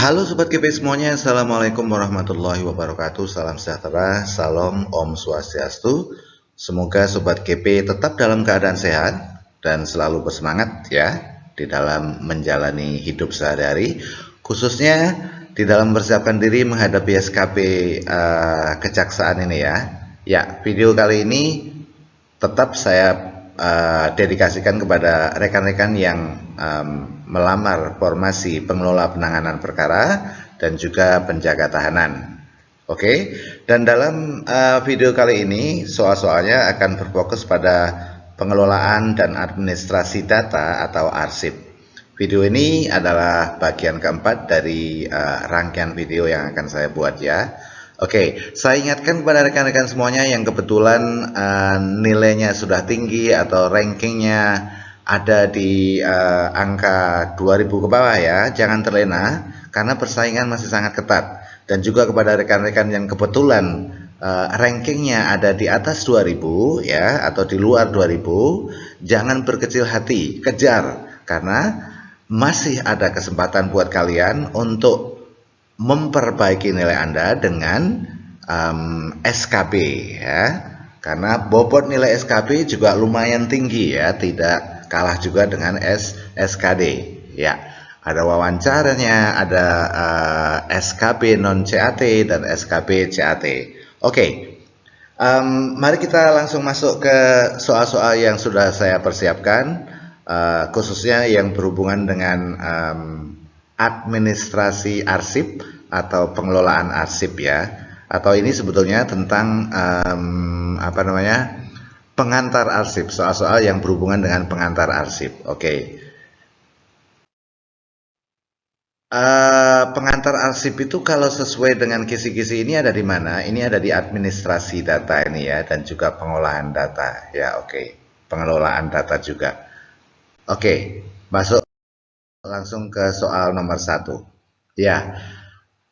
Halo Sobat KP semuanya, Assalamualaikum warahmatullahi wabarakatuh. Salam sejahtera, salam Om Swastiastu. Semoga Sobat KP tetap dalam keadaan sehat dan selalu bersemangat ya di dalam menjalani hidup sehari-hari, khususnya di dalam mempersiapkan diri menghadapi SKP kejaksaan ini ya. Ya, video kali ini tetap saya dedikasikan kepada rekan-rekan yang melamar formasi pengelola penanganan perkara dan juga penjaga tahanan. Oke, dan dalam video kali ini soal-soalnya akan berfokus pada pengelolaan dan administrasi data atau arsip. Video ini adalah bagian keempat dari rangkaian video yang akan saya buat ya. Oke, saya ingatkan kepada rekan-rekan semuanya yang kebetulan nilainya sudah tinggi atau rankingnya ada di angka 2000 ke bawah ya, jangan terlena karena persaingan masih sangat ketat. Dan juga kepada rekan-rekan yang kebetulan rankingnya ada di atas 2000 ya atau di luar 2000, jangan berkecil hati, kejar karena masih ada kesempatan buat kalian untuk memperbaiki nilai Anda dengan SKB ya, karena bobot nilai SKB juga lumayan tinggi ya, tidak kalah juga dengan SKD ya. Ada wawancaranya, ada SKB non CAT dan SKB CAT. Oke, mari kita langsung masuk ke soal-soal yang sudah saya persiapkan, khususnya yang berhubungan dengan administrasi arsip atau pengelolaan arsip ya, atau ini sebetulnya tentang pengantar arsip, soal-soal yang berhubungan dengan pengantar arsip. Oke. Pengantar arsip itu kalau sesuai dengan kisi-kisi ini ada di mana? Ini ada di administrasi data ini ya, dan juga pengolahan data ya. Oke, pengelolaan data juga. Oke, masuk langsung ke soal nomor 1 ya.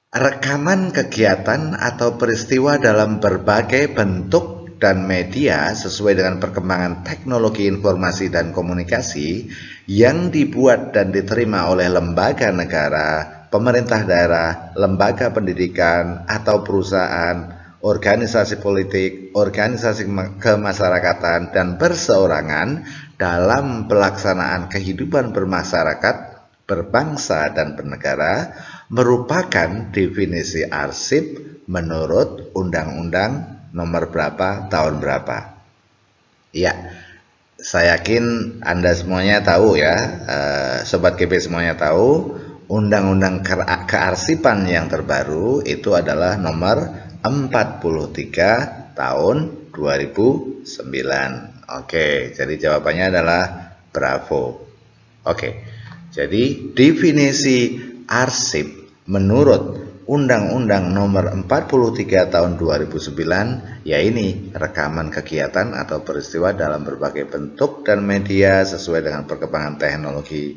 Rekaman kegiatan atau peristiwa dalam berbagai bentuk dan media sesuai dengan perkembangan teknologi informasi dan komunikasi yang dibuat dan diterima oleh lembaga negara, pemerintah daerah, lembaga pendidikan atau perusahaan, organisasi politik, organisasi kemasyarakatan dan perseorangan dalam pelaksanaan kehidupan bermasyarakat, berbangsa dan bernegara merupakan definisi arsip menurut Undang-Undang nomor berapa tahun berapa. Ya, saya yakin Anda semuanya tahu ya, Sobat KP semuanya tahu Undang-Undang Kearsipan yang terbaru itu adalah nomor 43 tahun 2009. Oke, jadi jawabannya adalah bravo. Oke, jadi definisi arsip menurut Undang-Undang nomor 43 tahun 2009 ya ini rekaman kegiatan atau peristiwa dalam berbagai bentuk dan media sesuai dengan perkembangan teknologi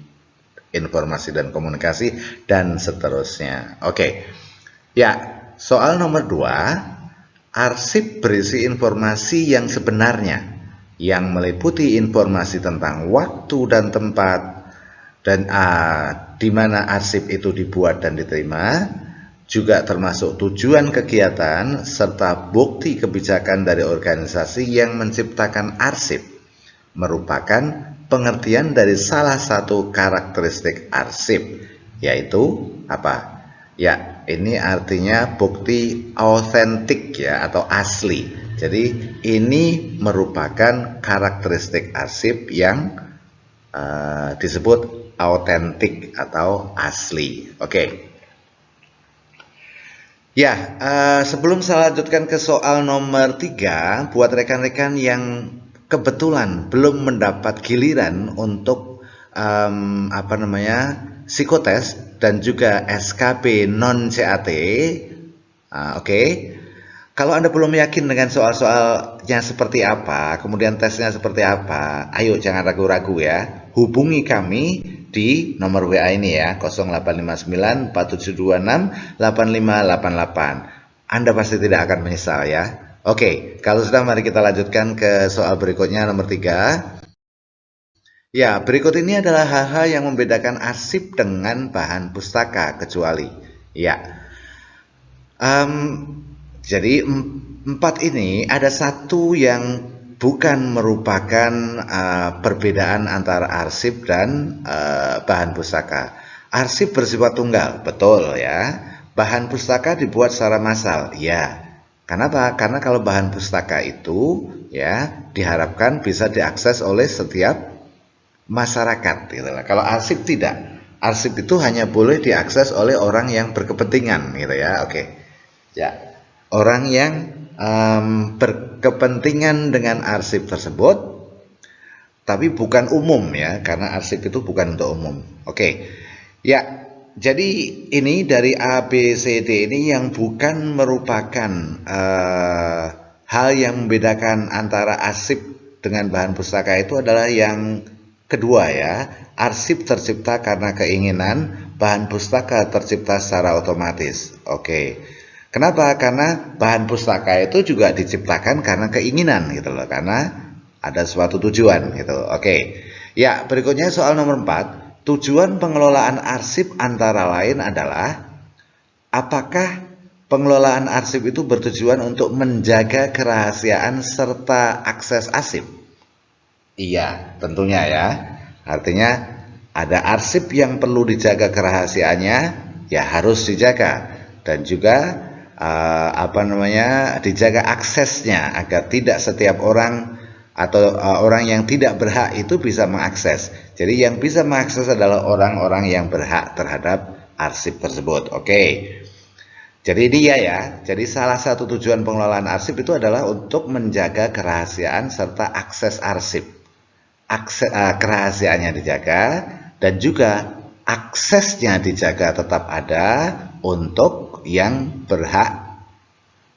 informasi dan komunikasi dan seterusnya. Oke. Ya, soal nomor 2, arsip berisi informasi yang sebenarnya yang meliputi informasi tentang waktu dan tempat dan di mana arsip itu dibuat dan diterima, juga termasuk tujuan kegiatan serta bukti kebijakan dari organisasi yang menciptakan arsip, merupakan pengertian dari salah satu karakteristik arsip, yaitu apa? Ya, ini artinya bukti autentik ya atau asli. Jadi ini merupakan karakteristik arsip yang disebut autentik atau asli. Oke. Ya, sebelum saya lanjutkan ke soal nomor 3, buat rekan-rekan yang kebetulan belum mendapat giliran untuk psikotes dan juga SKB non CAT, oke. Kalau Anda belum yakin dengan soal-soalnya seperti apa, kemudian tesnya seperti apa, ayo jangan ragu-ragu ya, hubungi kami di nomor WA ini ya, 0859 4726 8588. Anda pasti tidak akan menyesal ya. Oke, kalau sudah mari kita lanjutkan ke soal berikutnya nomor 3. Ya, berikut ini adalah hal-hal yang membedakan arsip dengan bahan pustaka kecuali. Ya, Em, jadi empat ini ada satu yang bukan merupakan perbedaan antara arsip dan bahan pustaka. Arsip bersifat tunggal, betul ya. Bahan pustaka dibuat secara massal, ya. Kenapa? Karena kalau bahan pustaka itu ya diharapkan bisa diakses oleh setiap masyarakat gitu lah. Kalau arsip tidak. Arsip itu hanya boleh diakses oleh orang yang berkepentingan gitu ya. Oke. Ya, orang yang berkepentingan dengan arsip tersebut, tapi bukan umum ya, karena arsip itu bukan untuk umum. Oke, ya, jadi ini dari A, B, C, D ini yang bukan merupakan hal yang membedakan antara arsip dengan bahan pustaka itu adalah yang kedua ya, arsip tercipta karena keinginan, bahan pustaka tercipta secara otomatis. Oke. Kenapa? Karena bahan pustaka itu juga diciptakan karena keinginan gitu loh, karena ada suatu tujuan gitu. Oke. Ya, berikutnya soal nomor 4. Tujuan pengelolaan arsip antara lain adalah apakah pengelolaan arsip itu bertujuan untuk menjaga kerahasiaan serta akses arsip? Iya, tentunya ya. Artinya ada arsip yang perlu dijaga kerahasiaannya, ya harus dijaga. Dan juga dijaga aksesnya agar tidak setiap orang atau orang yang tidak berhak itu bisa mengakses. Jadi yang bisa mengakses adalah orang-orang yang berhak terhadap arsip tersebut. Oke. Jadi dia ya. Jadi salah satu tujuan pengelolaan arsip itu adalah untuk menjaga kerahasiaan serta akses arsip. Kerahasiaannya dijaga dan juga aksesnya dijaga tetap ada untuk yang berhak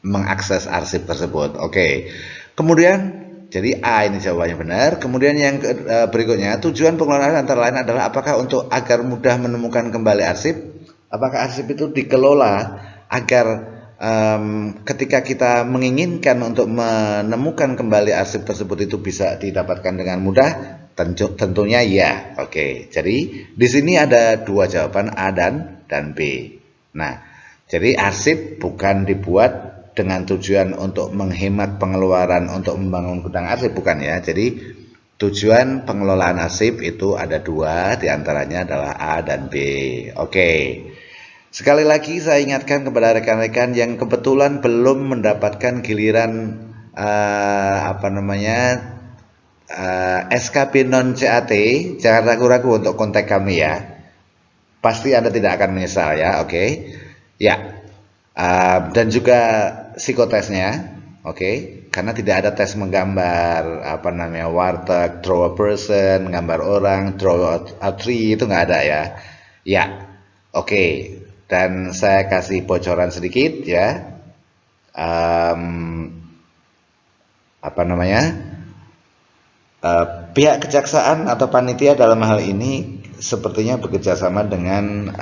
mengakses arsip tersebut. Oke. Kemudian jadi A ini jawabannya benar. Kemudian yang berikutnya, tujuan pengelolaan antara lain adalah apakah untuk agar mudah menemukan kembali arsip? Apakah arsip itu dikelola agar ketika kita menginginkan untuk menemukan kembali arsip tersebut itu bisa didapatkan dengan mudah? Tentunya ya. Oke. Jadi di sini ada dua jawaban, A dan B. Nah, jadi arsip bukan dibuat dengan tujuan untuk menghemat pengeluaran untuk membangun gudang arsip, bukan ya. Jadi tujuan pengelolaan arsip itu ada dua, diantaranya adalah A dan B. Oke. Sekali lagi saya ingatkan kepada rekan-rekan yang kebetulan belum mendapatkan giliran SKB non CAT, jangan ragu-ragu untuk kontak kami ya. Pasti Anda tidak akan menyesal ya. Oke. Ya. Dan juga psikotesnya, oke, karena tidak ada tes menggambar warteg, draw a person, gambar orang, draw a tree, itu nggak ada ya. Ya, oke. Dan saya kasih bocoran sedikit ya. Pihak kejaksaan atau panitia dalam hal ini sepertinya bekerja sama dengan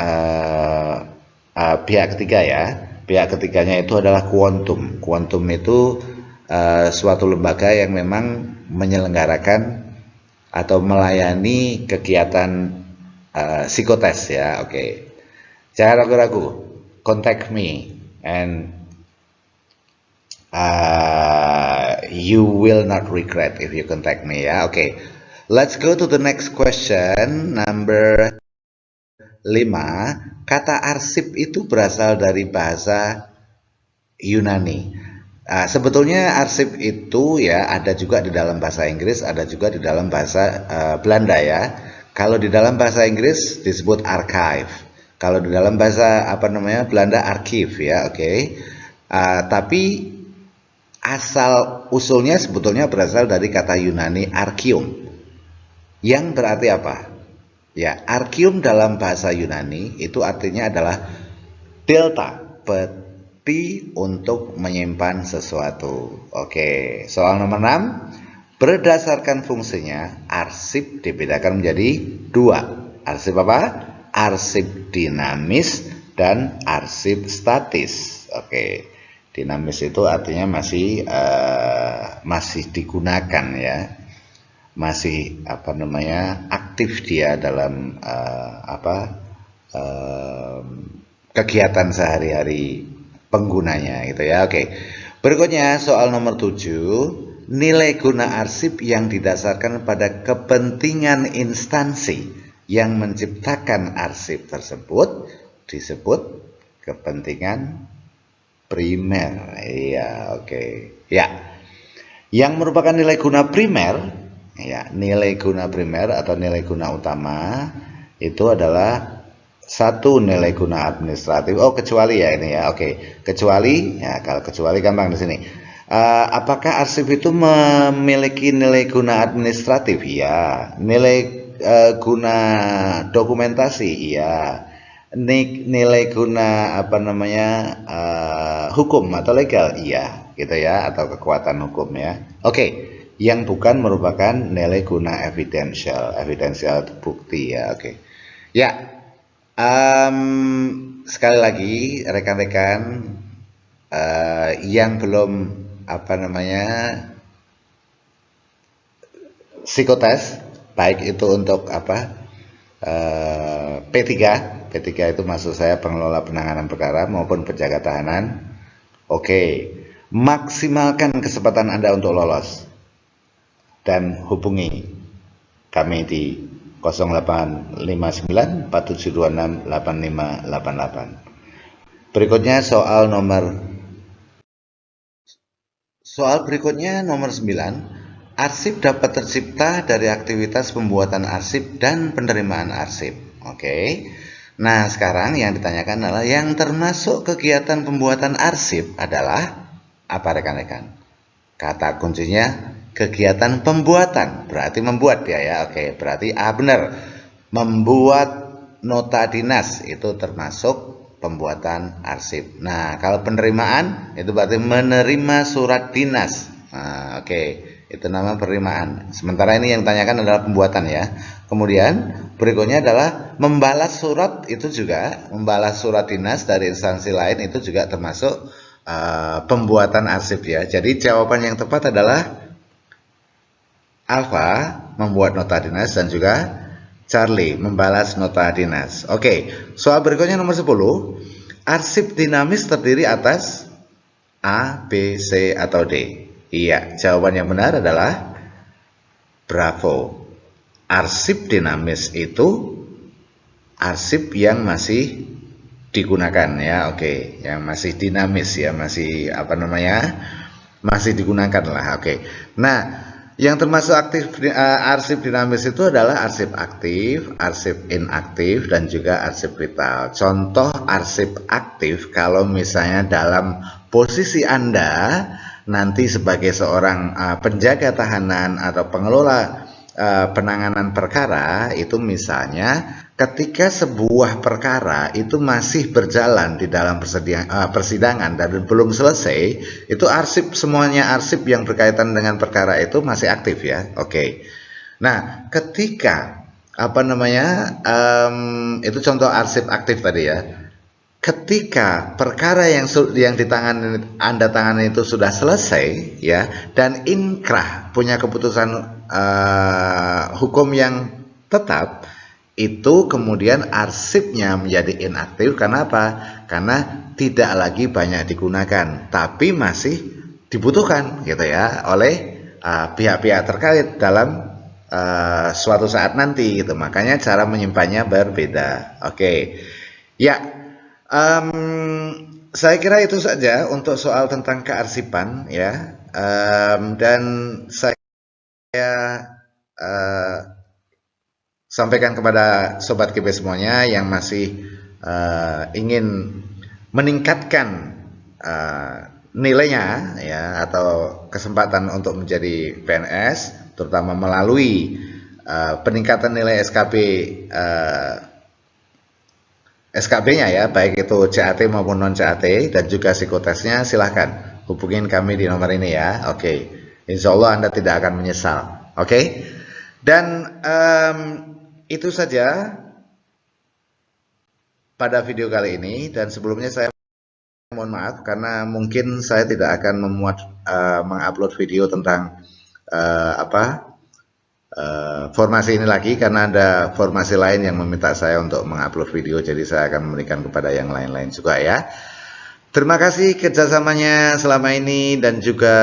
pihak ketiga ya. Pihak ketiganya itu adalah Quantum. Quantum itu suatu lembaga yang memang menyelenggarakan atau melayani kegiatan psikotes ya. Oke. Jangan ragu-ragu. Contact me and you will not regret if you contact me ya. Oke. Let's go to the next question, number 5. Kata arsip itu berasal dari bahasa Yunani. Sebetulnya arsip itu ya ada juga di dalam bahasa Inggris, ada juga di dalam bahasa Belanda ya. Kalau di dalam bahasa Inggris disebut archive. Kalau di dalam bahasa Belanda archive ya, oke. Tapi asal usulnya sebetulnya berasal dari kata Yunani archium. Yang berarti apa? Ya, archium dalam bahasa Yunani itu artinya adalah delta, peti untuk menyimpan sesuatu. Oke, soal nomor 6. Berdasarkan fungsinya, arsip dibedakan menjadi dua. Arsip apa? Arsip dinamis dan arsip statis. Oke, dinamis itu artinya masih digunakan ya. Masih aktif dia dalam kegiatan sehari-hari penggunanya gitu ya. Oke. Berikutnya soal nomor 7, nilai guna arsip yang didasarkan pada kepentingan instansi yang menciptakan arsip tersebut disebut kepentingan primer. Iya, oke. Ya. Yang merupakan nilai guna primer, ya, nilai guna primer atau nilai guna utama itu adalah satu, nilai guna administratif. Oh, kecuali ya ini ya. Oke. Kecuali ya, kalau kecuali gampang di sini. Apakah arsip itu memiliki nilai guna administratif? Iya. Nilai guna dokumentasi? Iya. Nilai guna apa namanya hukum atau legal? Iya, gitu ya, atau kekuatan hukum ya. Oke. Yang bukan merupakan nilai guna evidensial itu bukti ya. Oke. Ya. Sekali lagi rekan-rekan yang belum apa namanya psikotes, baik itu untuk apa P3 itu maksud saya pengelola penanganan perkara maupun penjaga tahanan. Oke, maksimalkan kesempatan Anda untuk lolos dan hubungi kami di 085947268588. Berikutnya soal berikutnya nomor 9. Arsip dapat tercipta dari aktivitas pembuatan arsip dan penerimaan arsip. Oke. Nah, sekarang yang ditanyakan adalah yang termasuk kegiatan pembuatan arsip adalah apa rekan-rekan? Kata kuncinya kegiatan pembuatan, berarti membuat ya. Oke, berarti benar. Membuat nota dinas itu termasuk pembuatan arsip. Nah, kalau penerimaan itu berarti menerima surat dinas. Nah, oke, itu nama penerimaan. Sementara ini yang ditanyakan adalah pembuatan ya. Kemudian berikutnya adalah membalas surat, itu juga membalas surat dinas dari instansi lain itu juga termasuk pembuatan arsip ya. Jadi jawaban yang tepat adalah Alfa membuat nota dinas dan juga Charlie membalas nota dinas. Oke, soal berikutnya nomor 10. Arsip dinamis terdiri atas A, B, C, atau D? Iya, jawaban yang benar adalah bravo. Arsip dinamis itu arsip yang masih digunakan ya. Oke, yang masih dinamis ya, masih apa namanya? Masih digunakan lah. Oke. Nah, yang termasuk arsip dinamis itu adalah arsip aktif, arsip inaktif, dan juga arsip vital. Contoh arsip aktif kalau misalnya dalam posisi Anda nanti sebagai seorang penjaga tahanan atau pengelola penanganan perkara, itu misalnya ketika sebuah perkara itu masih berjalan di dalam persidangan dan belum selesai, itu arsip, semuanya arsip yang berkaitan dengan perkara itu masih aktif ya. Oke. Nah, ketika apa namanya itu contoh arsip aktif tadi ya. Ketika perkara yang Anda tangani itu sudah selesai ya, dan inkrah punya keputusan hukum yang tetap, itu kemudian arsipnya menjadi inaktif. Karena apa? Karena tidak lagi banyak digunakan, tapi masih dibutuhkan gitu ya oleh pihak-pihak terkait dalam suatu saat nanti gitu. Makanya cara menyimpannya berbeda. Oke. Ya. Saya kira itu saja untuk soal tentang kearsipan ya, dan saya sampaikan kepada sobat KP semuanya yang masih ingin meningkatkan nilainya ya, atau kesempatan untuk menjadi PNS, terutama melalui peningkatan nilai SKB-nya ya, baik itu CAT maupun non CAT, dan juga psikotesnya, silahkan hubungin kami di nomor ini ya. Oke, insya Allah Anda tidak akan menyesal. Oke, dan itu saja pada video kali ini. Dan sebelumnya saya mohon maaf karena mungkin saya tidak akan mengupload video tentang formasi ini lagi karena ada formasi lain yang meminta saya untuk mengupload video, jadi saya akan memberikan kepada yang lain-lain juga ya. Terima kasih kerjasamanya selama ini dan juga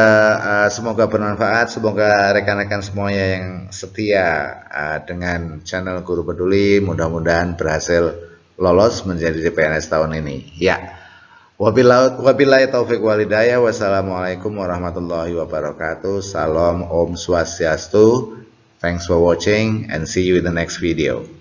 semoga bermanfaat, semoga rekan-rekan semuanya yang setia dengan channel Guru Peduli mudah-mudahan berhasil lolos menjadi CPNS tahun ini ya. Wabillahi taufik walhidayah. Wassalamualaikum warahmatullahi wabarakatuh. Salam Om Swastiastu. Thanks for watching and see you in the next video.